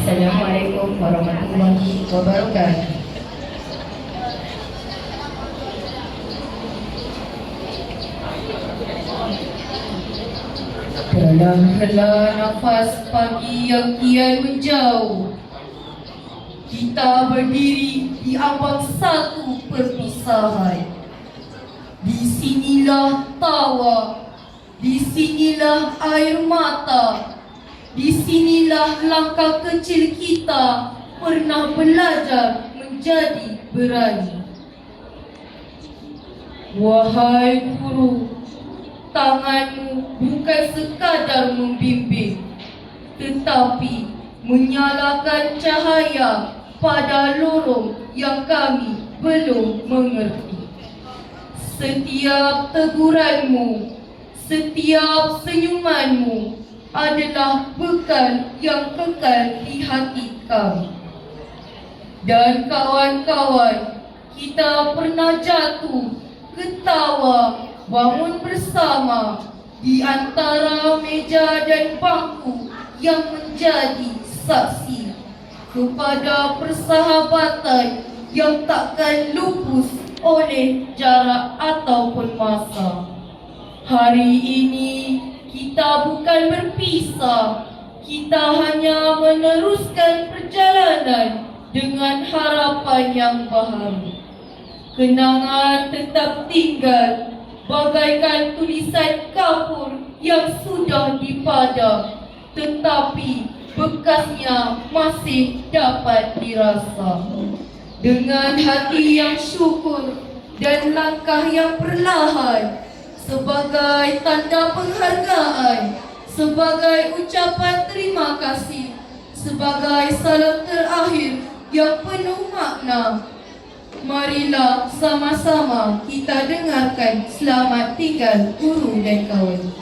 Assalamualaikum warahmatullahi wabarakatuh. Dalam hela nafas pagi yang kian menjauh, kita berdiri di ambang satu perpisahan. Di sinilah tawa, di sinilah air mata, di sinilah langkah kecil kita pernah belajar menjadi berani. Wahai guru, tanganmu bukan sekadar membimbing, tetapi menyalakan cahaya pada lorong yang kami belum mengerti. Setiap teguranmu, setiap senyumanmu adalah bekal yang kekal di hati kami. Dan kawan-kawan, kita pernah jatuh, ketawa, bangun bersama di antara meja dan bangku yang menjadi saksi kepada persahabatan yang takkan lupus oleh jarak ataupun masa. Hari ini kita bukan berpisah, kita hanya meneruskan perjalanan dengan harapan yang baharu. Kenangan tetap tinggal bagaikan tulisan kapur yang sudah dipadam, tetapi bekasnya masih dapat dirasa. Dengan hati yang syukur dan langkah yang perlahan, sebagai tanda penghargaan, sebagai ucapan terima kasih, sebagai salam terakhir yang penuh makna, marilah sama-sama kita dengarkan Selamat Tinggal Guru dan Kawan.